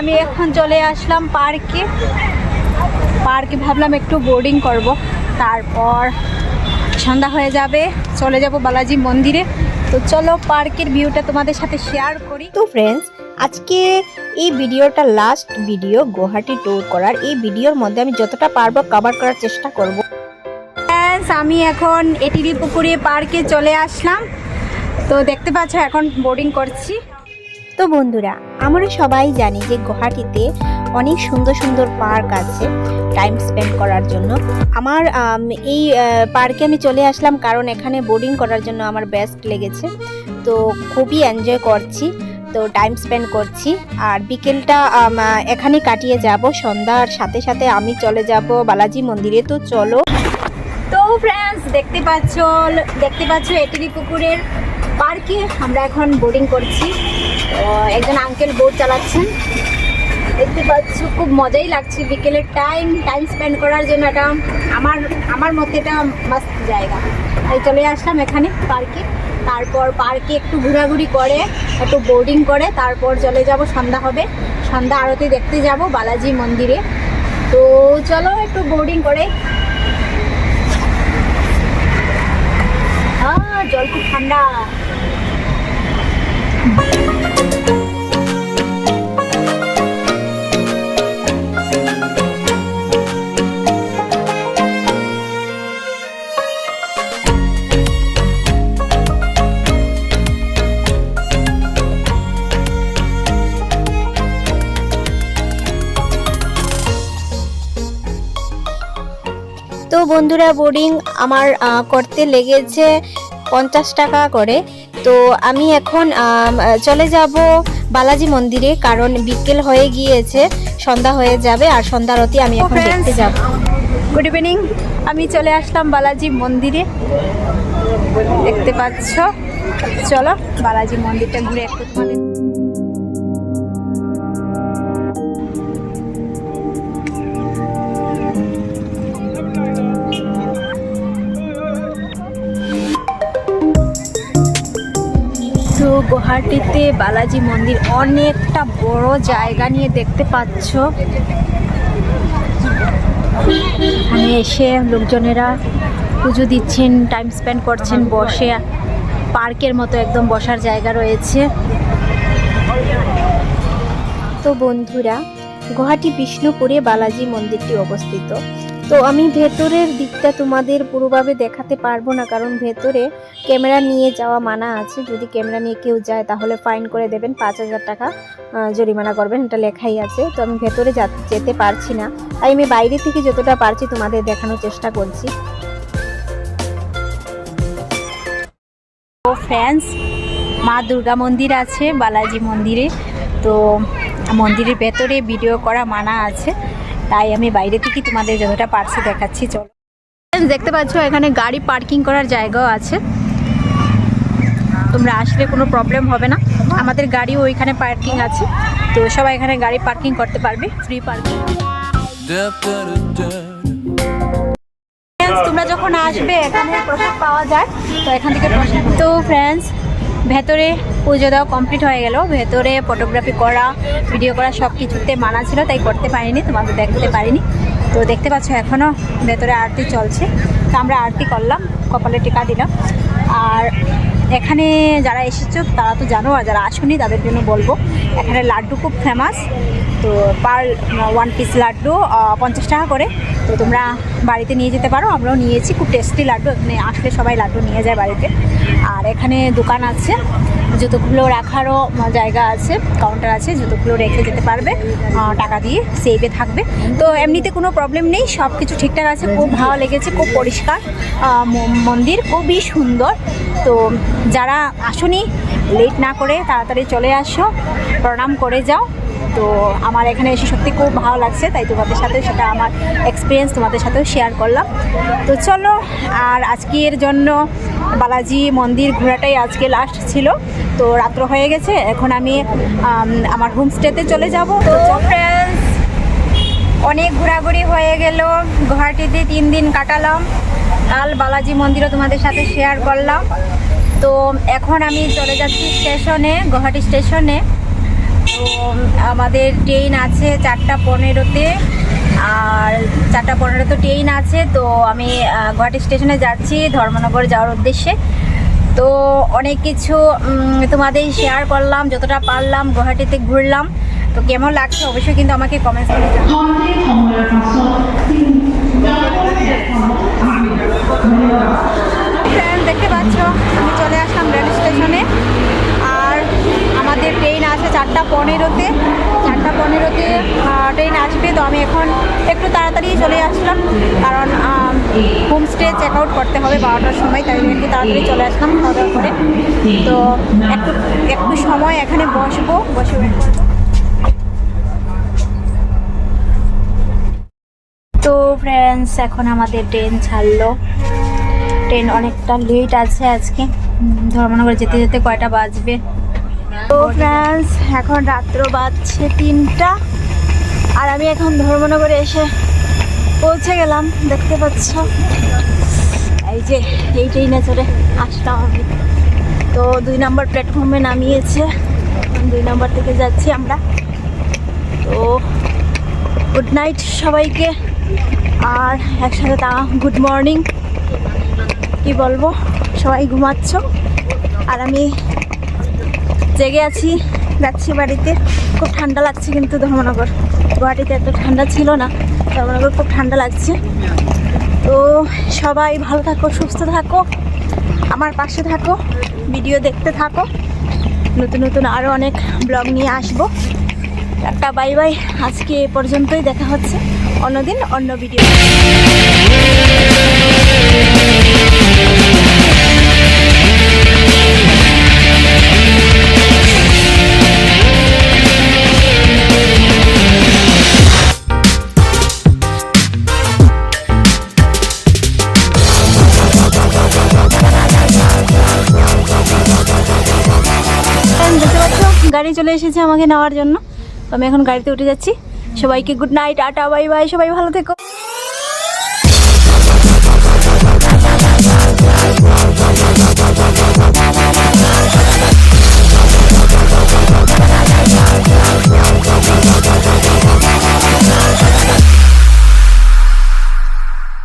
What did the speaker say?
আমি এখন চলে আসলাম পার্কে ভাবলাম একটু বোর্ডিং করব, তারপর সন্ধ্যা হয়ে যাবে, চলে যাব বালাজি মন্দিরে। তো চলো পার্কের ভিউটা তোমাদের সাথে শেয়ার করি। তো ফ্রেন্ডস, আজকে এই ভিডিওটা লাস্ট ভিডিও গুয়াহাটি ট্যুর করার। এই ভিডিওর মধ্যে আমি যতটা পারবো কভার করার চেষ্টা করব। আমি এখন এটিডি পুকুরে পার্কে চলে আসলাম। তো দেখতে পাচ্ছ এখন বোর্ডিং করছি। তো বন্ধুরা, আমরা সবাই জানি যে গুয়াহাটিতে অনেক সুন্দর সুন্দর পার্ক আছে টাইম স্পেন্ড করার জন্য। আমার এই পার্কে আমি চলে আসলাম কারণ এখানে বোর্ডিং করার জন্য আমার বেস্ট লেগেছে। তো খুবই এনজয় করছি, তো টাইম স্পেন্ড করছি। আর বিকেলটা এখানে কাটিয়ে যাব, সন্ধ্যার সাথে সাথে আমি চলে যাব বালাজি মন্দিরে। তো চলো। তো ফ্রেন্ডস, দেখতে পাচ্ছ এটিডি পুকুরের পার্কে আমরা এখন বোর্ডিং করছি। একজন আঙ্কেল বোট চালাচ্ছেন, দেখতে পাচ্ছ। খুব মজাই লাগছে বিকেলের টাইম স্পেন্ড করার জন্য। এটা আমার মতে এটা মাস্ট জায়গা। তাই চলে আসলাম এখানে পার্কে। তারপর পার্কে একটু ঘোরাঘুরি করে, একটু বোর্ডিং করে, তারপর চলে যাব, সন্ধ্যা হবে, সন্ধ্যা আরতি দেখতে যাব বালাজি মন্দিরে। তো চলো একটু বোর্ডিং করে। জল খুব ঠান্ডা। তো বন্ধুরা, বোর্ডিং আমার করতে লেগেছে 50 টাকা করে। তো আমি এখন চলে যাব বালাজি মন্দিরে, কারণ বিকেল হয়ে গিয়েছে, সন্ধ্যা হয়ে যাবে, আর সন্ধ্যা আরতি আমি এখন দেখতে যাব। গুড ইভিনিং, আমি চলে আসলাম বালাজি মন্দিরে, দেখতে পাচ্ছ। চলো বালাজি মন্দিরটা ঘুরে একটু তোমাদের। তো গুয়াহাটিতে বালাজি মন্দির অনেকটা বড় জায়গা নিয়ে, দেখতে পাচ্ছ। এখানে এসে লোকজনেরা পুজো দিচ্ছেন, টাইম স্পেন্ড করছেন বসে। পার্কের মতো একদম বসার জায়গা রয়েছে। তো বন্ধুরা, গুয়াহাটি বিষ্ণুপুরে বালাজি মন্দিরটি অবস্থিত। তো আমি ভেতরের দিকটা তোমাদের পুরোভাবে দেখাতে পারবো না, কারণ ভেতরে ক্যামেরা নিয়ে যাওয়া মানা আছে। যদি ক্যামেরা নিয়ে কেউ যায় তাহলে ফাইন করে দেবেন, 5000 টাকা জরিমানা করবেন, এটা লেখাই আছে। তো আমি ভেতরে যেতে পারছি না, তাই আমি বাইরে থেকে যতটা পারছি তোমাদের দেখানোর চেষ্টা করছি। তো ফ্রেন্ডস, মা দুর্গা মন্দির আছে বালাজি মন্দিরে। তো মন্দিরের ভেতরে ভিডিও করা মানা আছে, তাই আমি বাইরে থেকে তোমাদের যতটা পারছি দেখাচ্ছি। চলো। দেখতে পাচ্ছ এখানে গাড়ি পার্কিং করার জায়গাও আছে, তোমরা আসলে কোনো প্রবলেম হবে না। আমাদের গাড়িও ওইখানে পার্কিং আছে, তো সবাই এখানে গাড়ি পার্কিং করতে পারবে, ফ্রি পার্কিং। তোমরা যখন আসবে এখানে প্রসাদ পাওয়া যায়, তো এখান থেকে প্রসাদ। তো ফ্রেন্ডস, ভেতরে পুজো দেওয়া কমপ্লিট হয়ে গেল। ভেতরে ফটোগ্রাফি করা, ভিডিও করা সব কিছুতে মানা ছিল, তাই করতে পারিনি, তোমাদের দেখতে পারিনি। তো দেখতে পাচ্ছ এখনও ভেতরে আরতি চলছে। তো আমরা আরতি করলাম, কপালে টিকা দিলাম। আর এখানে যারা এসেছো তারা তো জানো, আর যারা আসেনি তাদের জন্য বলবো, এখানে লাড্ডু খুব ফেমাস। তো পার 1 পিস লাড্ডু 50 টাকা করে। তো তোমরা বাড়িতে নিয়ে যেতে পারো, আমরাও নিয়েছি। খুব টেস্টি লাড্ডু, এখানে আসলে সবাই লাড্ডু নিয়ে যায় বাড়িতে। আর এখানে দোকান আছে, জুতোগুলো রাখারও জায়গা আছে, কাউন্টার আছে, জুতোগুলো রেখে যেতে পারবে, টাকা দিয়ে সেভে থাকবে। তো এমনিতে কোনো প্রবলেম নেই, সব কিছু ঠিকঠাক আছে। খুব ভালো লেগেছে, খুব পরিষ্কার মন্দির, খুবই সুন্দর। তো যারা আসোনি, লেট না করে তাড়াতাড়ি চলে আসো, প্রণাম করে যাও। তো আমার এখানে এসে সত্যি খুব ভালো লাগছে, তাই তোমাদের সাথে সেটা আমার এক্সপিরিয়েন্স তোমাদের সাথেও শেয়ার করলাম। তো চলো, আর আজকের জন্য বালাজি মন্দির ঘোরাটাই আজকে লাস্ট ছিল। তো রাত্র হয়ে গেছে, এখন আমি আমার হোমস্টেতে চলে যাব। তো ফ্রেন্ডস, অনেক ঘোরাঘুরি হয়ে গেল, গুয়াহাটিতে 3 দিন কাটালাম। কাল বালাজি মন্দিরও তোমাদের সাথে শেয়ার করলাম। তো এখন আমি চলে যাচ্ছি স্টেশনে, গুয়াহাটি স্টেশনে। তো আমাদের ট্রেন আছে 4:15-তে, আর 4:15 ট্রেন আছে। তো আমি গুয়াহাটি স্টেশনে যাচ্ছি ধর্মনগর যাওয়ার উদ্দেশ্যে। তো অনেক কিছু তোমাদের শেয়ার করলাম, যতটা পারলাম গুয়াহাটিতে ঘুরলাম। তো কেমন লাগছে অবশ্যই কিন্তু আমাকে কমেন্টস করে জানাও। ফ্রেন্ড, দেখতে পাচ্ছ আমি চলে আসলাম রেল স্টেশনে, আর আমাদের ট্রেন আছে 4:15-তে। 4:15-তে ট্রেন আসবে। তো আমি এখন একটু তাড়াতাড়ি চলে আসলাম, কারণ হোমস্টে চেক আউট করতে হবে 12টার সময়, তাই একটু তাড়াতাড়ি চলে আসলাম খাওয়া দাওয়া করে। তো একটু সময় এখানে বসে ওয়েট করবো। তো ফ্রেন্ডস, এখন আমাদের ট্রেন ছাড়লো। ট্রেন অনেকটা লেট আছে আজকে। ধর্মনগর যেতে যেতে কয়টা বাজবে? তো ফ্রেন্ডস, এখন রাত্র বাজছে 3টা, আর আমি এখন ধর্মনগরে এসে পৌঁছে গেলাম। দেখতে পাচ্ছ এই যে এই ট্রেনে চড়ে আসলাম আমি। তো 2 নম্বর প্ল্যাটফর্মে নামিয়েছে, 2 নম্বর থেকে যাচ্ছি আমরা। তো গুড নাইট সবাইকে, আর একসাথে গুড মর্নিং। কি বলবো, সবাই ঘুমাচ্ছ আর আমি জেগে আছি, যাচ্ছি বাড়িতে। খুব ঠান্ডা লাগছে কিন্তু ধর্মনগর, গুয়াহাটিতে এত ঠান্ডা ছিল না, ধর্মনগর খুব ঠান্ডা লাগছে। তো সবাই ভালো থাকো, সুস্থ থাকো, আমার পাশে থাকো, ভিডিও দেখতে থাকো। নতুন নতুন আরও অনেক ব্লগ নিয়ে আসবো। একটা বাই বাই, আজকে এ পর্যন্তই। দেখা হচ্ছে অন্যদিন অন্য ভিডিও। দেখতে পাচ্ছ গাড়ি চলে এসেছে আমাকে নেওয়ার জন্য। তো আমি এখন গাড়িতে উঠে যাচ্ছি। সবাইকে good night, tata, bye bye, সবাই ভালো থেকো।